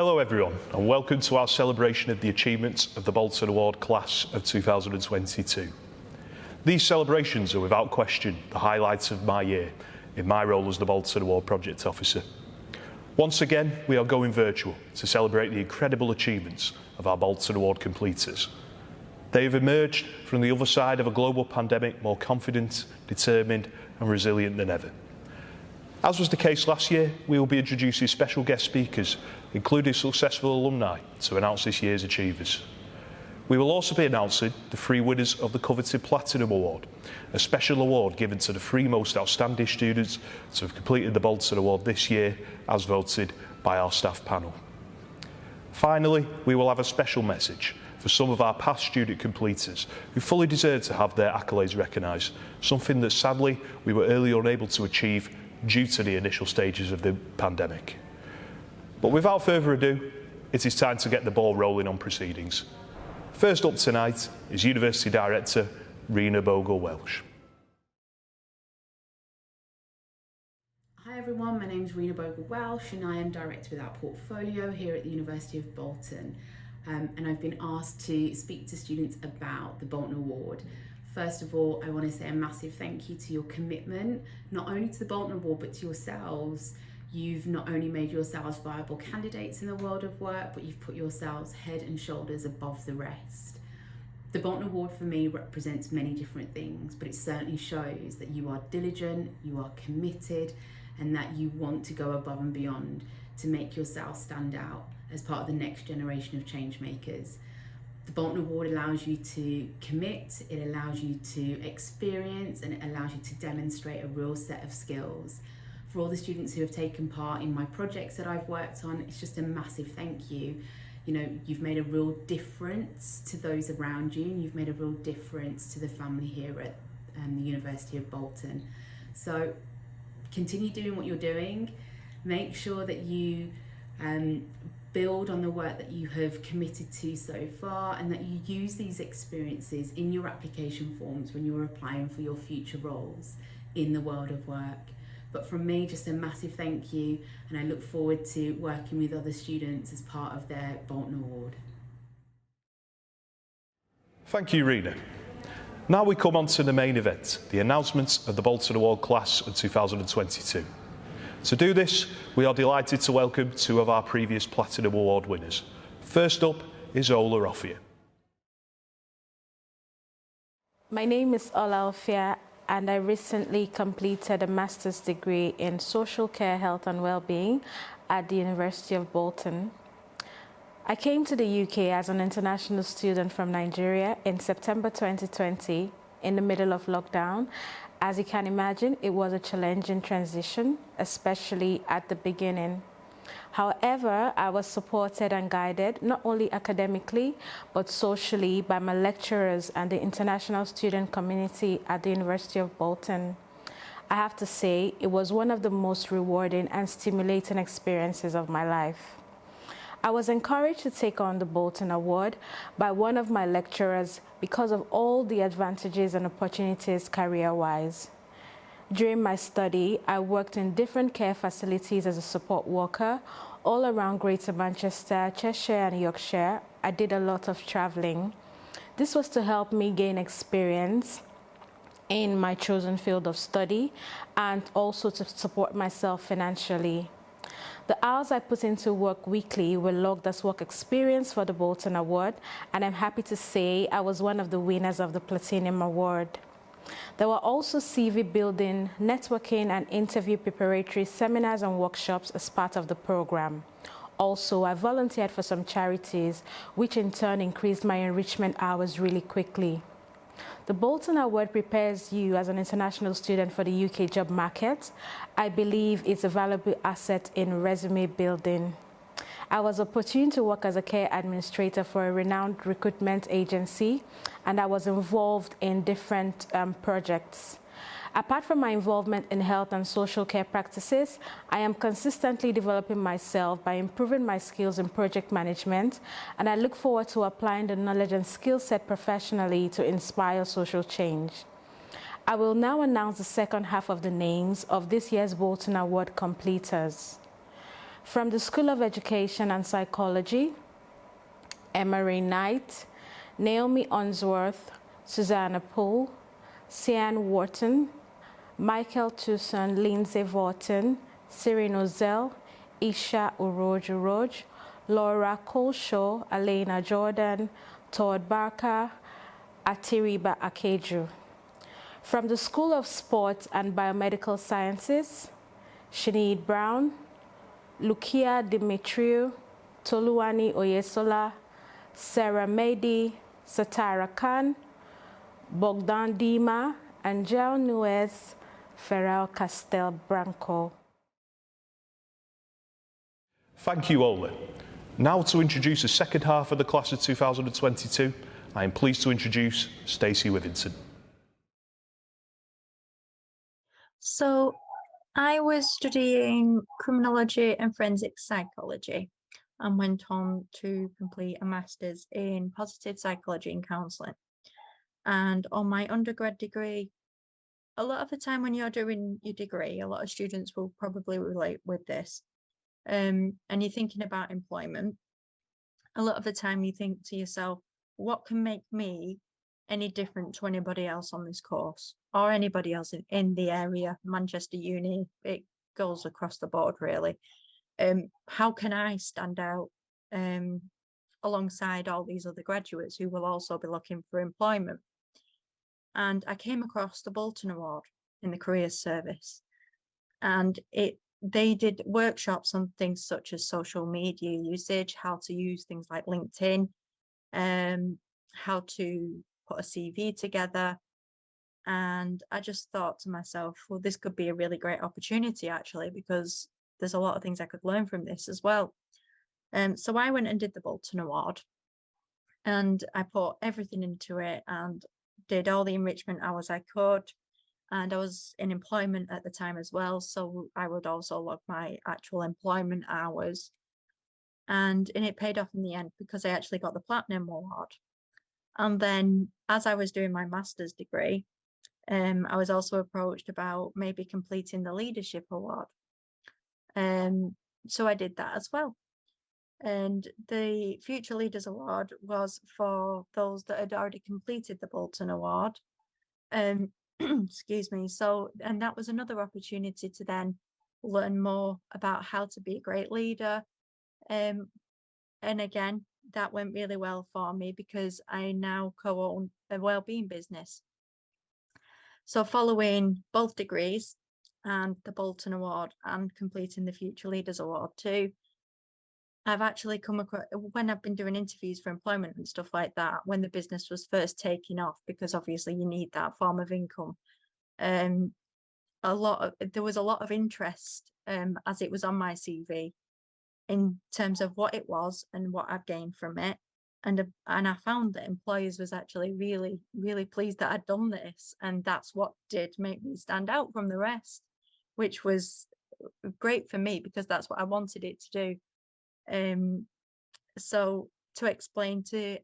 Hello everyone and welcome to our celebration of the achievements of the Bolton Award Class of 2022. These celebrations are without question the highlights of my year in my role as the Bolton Award Project Officer. Once again, we are going virtual to celebrate the incredible achievements of our Bolton Award completers. They have emerged from the other side of a global pandemic more confident, determined and resilient than ever. As was the case last year, we will be introducing special guest speakers, including successful alumni, to announce this year's achievers. We will also be announcing the 3 winners of the coveted Platinum Award, a special award given to the 3 most outstanding students to have completed the Bolton Award this year, as voted by our staff panel. Finally, we will have a special message for some of our past student completers who fully deserve to have their accolades recognised, something that sadly we were early unable to achieve due to the initial stages of the pandemic. But without further ado, it is time to get the ball rolling on proceedings. First up tonight is University Director Rena Bogle-Welsh. Hi everyone, my name is Rena Bogle-Welsh and I am Director with our portfolio here at the University of Bolton. And I've been asked to speak to students about the Bolton Award. First of all, I want to say a massive thank you to your commitment, not only to the Bolton Award, but to yourselves. You've not only made yourselves viable candidates in the world of work, but you've put yourselves head and shoulders above the rest. The Bolton Award for me represents many different things, but it certainly shows that you are diligent, you are committed, and that you want to go above and beyond to make yourself stand out as part of the next generation of change makers. The Bolton Award allows you to commit, it allows you to experience, and it allows you to demonstrate a real set of skills. For all the students who have taken part in my projects that I've worked on, it's just a massive thank you. You know, you've made a real difference to those around you, and you've made a real difference to the family here at the University of Bolton. So continue doing what you're doing. Make sure that you build on the work that you have committed to so far, and that you use these experiences in your application forms when you're applying for your future roles in the world of work. But from me, just a massive thank you, and I look forward to working with other students as part of their Bolton Award. Thank you, Rena. Now we come on to the main event, the announcement of the Bolton Award Class of 2022. To do this, we are delighted to welcome 2 of our previous Platinum Award winners. First up is Ola Ofia. My name is Ola Ofia, and I recently completed a master's degree in social care, health and well-being at the University of Bolton. I came to the UK as an international student from Nigeria in September 2020 in the middle of lockdown. As you can imagine, it was a challenging transition, especially at the beginning. However, I was supported and guided not only academically, but socially by my lecturers and the international student community at the University of Bolton. I have to say, it was one of the most rewarding and stimulating experiences of my life. I was encouraged to take on the Bolton Award by one of my lecturers because of all the advantages and opportunities career-wise. During my study, I worked in different care facilities as a support worker all around Greater Manchester, Cheshire and Yorkshire. I did a lot of traveling. This was to help me gain experience in my chosen field of study and also to support myself financially. The hours I put into work weekly were logged as work experience for the Bolton Award, and I'm happy to say I was one of the winners of the Platinum Award. There were also CV building, networking and interview preparatory seminars and workshops as part of the program. Also, I volunteered for some charities, which in turn increased my enrichment hours really quickly. The Bolton Award prepares you as an international student for the UK job market. I believe it's a valuable asset in resume building. I was opportune to work as a care administrator for a renowned recruitment agency, and I was involved in different projects. Apart from my involvement in health and social care practices, I am consistently developing myself by improving my skills in project management, and I look forward to applying the knowledge and skill set professionally to inspire social change. I will now announce the second half of the names of this year's Bolton Award completers. From the School of Education and Psychology, Emery Knight, Naomi Unsworth, Susanna Poole, Sian Wharton, Michael Tucson, Lindsay Vaughton, Cyril Ozell, Isha Uroj, Laura Coleshaw, Elena Jordan, Todd Barker, Atiriba Akeju. From the School of Sports and Biomedical Sciences, Sinead Brown, Lukia Dimitriou, Toluwani Oyesola, Sarah Mehdi, Satara Khan, Bogdan Dima, Angel Nuez, Ferrell Castel Branco. Thank you, Ola. Now to introduce the second half of the class of 2022, I am pleased to introduce Stacey Withington. So I was studying criminology and forensic psychology and went on to complete a master's in positive psychology and counselling. And on my undergrad degree, a lot of the time when you're doing your degree, a lot of students will probably relate with this. And you're thinking about employment. A lot of the time you think to yourself, what can make me any different to anybody else on this course or anybody else in the area, Manchester Uni, it goes across the board really. How can I stand out alongside all these other graduates who will also be looking for employment? And I came across the Bolton Award in the Careers Service, and they did workshops on things such as social media usage, how to use things like LinkedIn, how to put a CV together. And I just thought to myself, well, this could be a really great opportunity actually, because there's a lot of things I could learn from this as well. So I went and did the Bolton Award, and I put everything into it and did all the enrichment hours I could. And I was in employment at the time as well, so I would also log my actual employment hours. And it paid off in the end because I actually got the Platinum Award. And then as I was doing my master's degree, I was also approached about maybe completing the Leadership Award. So I did that as well. And the Future Leaders Award was for those that had already completed the Bolton Award. Excuse me. So, and that was another opportunity to then learn more about how to be a great leader. And again, that went really well for me because I now co-own a wellbeing business. So following both degrees and the Bolton Award and completing the Future Leaders Award too, I've actually come across, when I've been doing interviews for employment and stuff like that, when the business was first taking off, because obviously you need that form of income, there was a lot of interest as it was on my CV in terms of what it was and what I've gained from it. And I found that employers was actually really, really pleased that I'd done this. And that's what did make me stand out from the rest, which was great for me because that's what I wanted it to do. So to explain to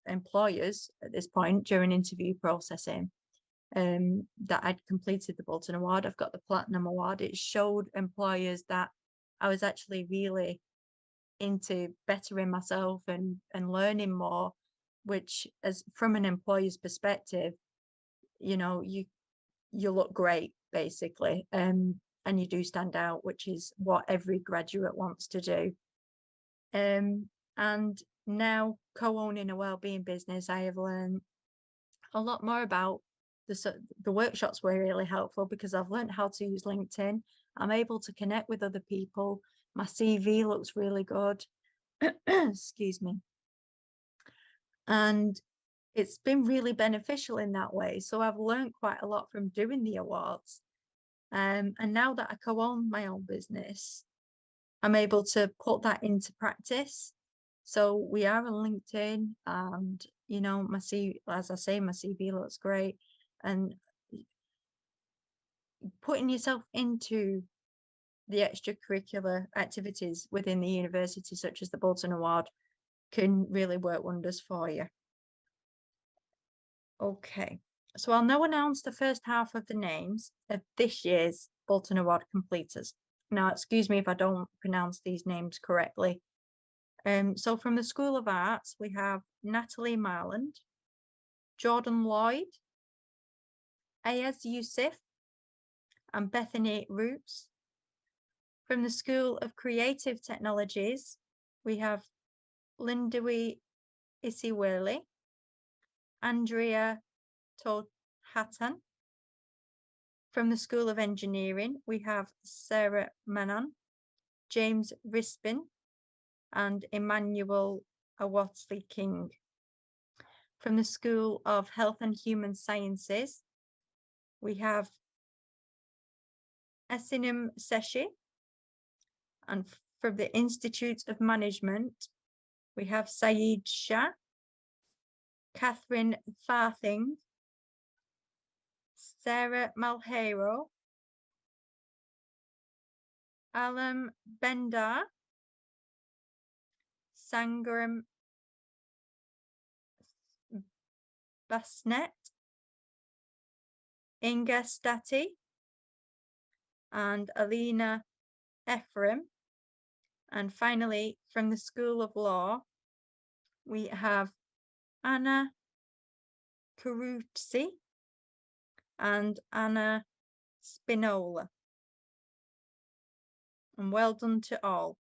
employers at this point during interview processing that I'd completed the Bolton Award, I've got the Platinum Award, it showed employers that I was actually really into bettering myself and learning more, which as from an employer's perspective, you know, you look great basically, and you do stand out, which is what every graduate wants to do. And now co-owning a wellbeing business, I have learned a lot more about the workshops were really helpful because I've learned how to use LinkedIn. I'm able to connect with other people. My CV looks really good. Excuse me. And it's been really beneficial in that way. So I've learned quite a lot from doing the awards. And now that I co-own my own business, I'm able to put that into practice. So we are on LinkedIn, and you know, my CV, as I say, my CV looks great, and putting yourself into the extracurricular activities within the university, such as the Bolton Award, can really work wonders for you. Okay, so I'll now announce the first half of the names of this year's Bolton Award completers. Now, excuse me if I don't pronounce these names correctly. So from the School of Arts, we have Natalie Marland, Jordan Lloyd, Ayaz Yusuf, and Bethany Roots. From the School of Creative Technologies, we have Lindawi Isiwele, Andrea Tohatan. From the School of Engineering, we have Sarah Manon, James Rispin, and Emmanuel Awatsley King. From the School of Health and Human Sciences, we have Esinum Seshi, and from the Institute of Management, we have Saeed Shah, Catherine Farthing, Sarah Malheiro, Alam Bendar, Sangram Basnet, Inga Stati, and Alina Ephraim. And finally, from the School of Law, we have Anna Caruzzi and Anna Spinola. And well done to all.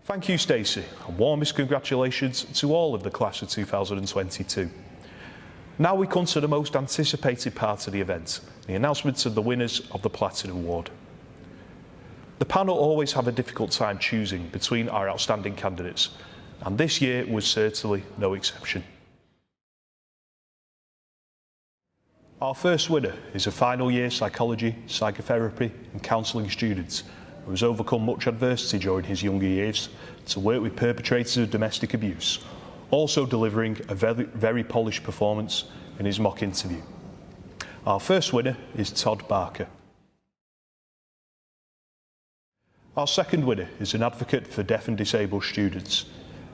Thank you, Stacey, and warmest congratulations to all of the class of 2022. Now we come to the most anticipated part of the event, the announcement of the winners of the Platinum Award. The panel always have a difficult time choosing between our outstanding candidates, and this year was certainly no exception. Our first winner is a final year psychology, psychotherapy and counselling student who has overcome much adversity during his younger years to work with perpetrators of domestic abuse, also delivering a very polished performance in his mock interview. Our first winner is Todd Barker. Our second winner is an advocate for deaf and disabled students.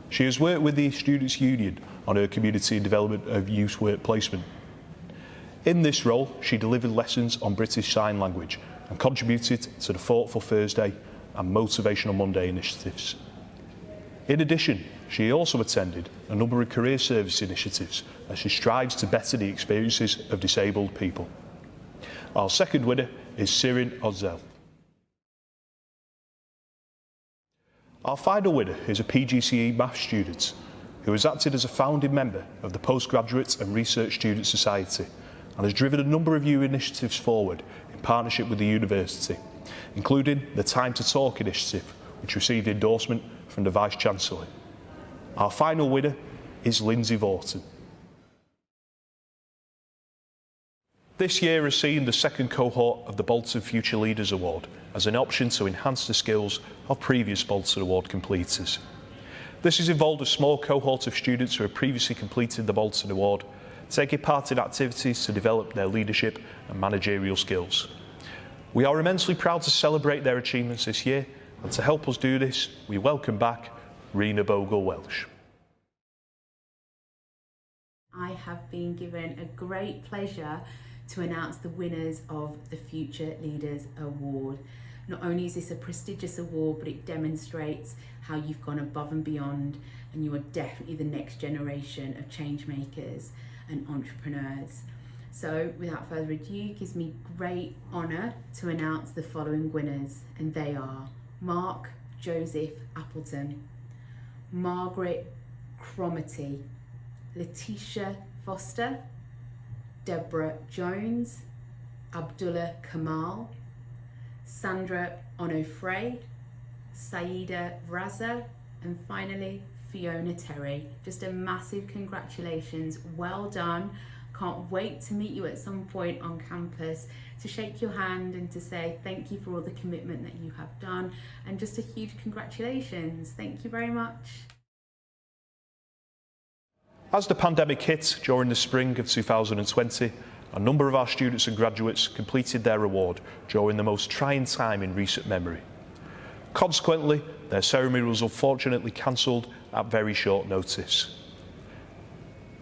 She has worked with the Students' Union on her community and development of youth work placement. In this role, she delivered lessons on British Sign Language and contributed to the Thoughtful Thursday and Motivational Monday initiatives. In addition, she also attended a number of career service initiatives as she strives to better the experiences of disabled people. Our second winner is Sirin Ozel. Our final winner is a PGCE maths student who has acted as a founding member of the Postgraduate and Research Student Society and has driven a number of new initiatives forward in partnership with the university, including the Time to Talk initiative, which received endorsement from the Vice-Chancellor. Our final winner is Lindsay Vorton. This year has seen the second cohort of the Bolton Future Leaders Award as an option to enhance the skills of previous Bolton Award completers. This has involved a small cohort of students who have previously completed the Bolton Award, taking part in activities to develop their leadership and managerial skills. We are immensely proud to celebrate their achievements this year, and to help us do this, we welcome back Rena Bogle-Welsh. I have been given a great pleasure to announce the winners of the Future Leaders Award. Not only is this a prestigious award, but it demonstrates how you've gone above and beyond, and you are definitely the next generation of change makers and entrepreneurs. So without further ado, it gives me great honour to announce the following winners, and they are Mark Joseph Appleton, Margaret Cromarty, Letitia Foster, Deborah Jones, Abdullah Kamal, Sandra Onofray, Saida Raza, and finally Fiona Terry. Just a massive congratulations, well done. Can't wait to meet you at some point on campus to shake your hand and to say thank you for all the commitment that you have done, and just a huge congratulations. Thank you very much. As the pandemic hit during the spring of 2020, a number of our students and graduates completed their award during the most trying time in recent memory. Consequently, their ceremony was unfortunately cancelled at very short notice.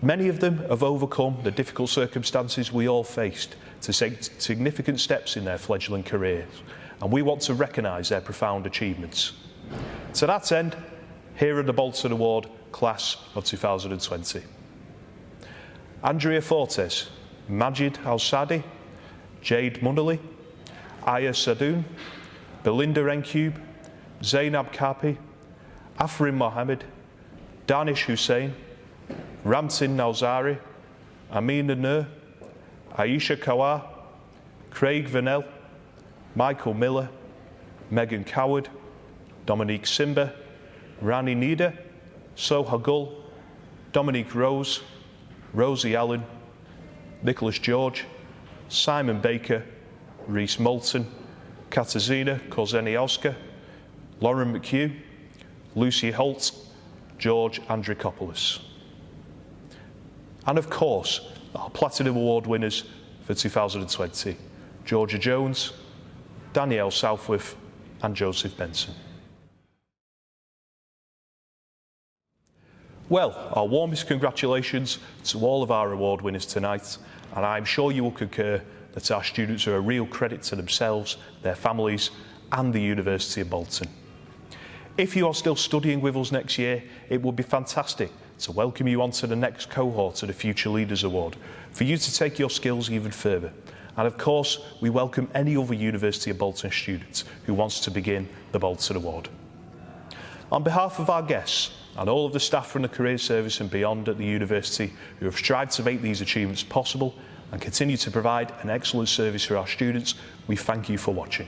Many of them have overcome the difficult circumstances we all faced to take significant steps in their fledgling careers, and we want to recognise their profound achievements. To that end, here are the Bolton Award Class of 2020. Andrea Fortes, Majid Al-Sadi, Jade Munnally, Aya Sadoun, Belinda Encube, Zainab Kapi, Afrin Mohammed, Danish Hussain, Ramtin Nauzari, Amina Nur, Aisha Kawar, Craig Vanell, Michael Miller, Megan Coward, Dominique Simba, Rani Nida, Soha Gull, Dominique Rose, Rosie Allen, Nicholas George, Simon Baker, Reese Moulton, Katarzyna Korzeniowska, Lauren McHugh, Lucy Holt, George Andrikopoulos. And of course, our Platinum Award winners for 2020, Georgia Jones, Danielle Southworth and Joseph Benson. Well, our warmest congratulations to all of our award winners tonight, and I'm sure you will concur that our students are a real credit to themselves, their families and the University of Bolton. If you are still studying with us next year, it would be fantastic to welcome you onto the next cohort of the Future Leaders Award, for you to take your skills even further. And of course, we welcome any other University of Bolton students who wants to begin the Bolton Award. On behalf of our guests and all of the staff from the Career Service and beyond at the University who have strived to make these achievements possible and continue to provide an excellent service for our students, we thank you for watching.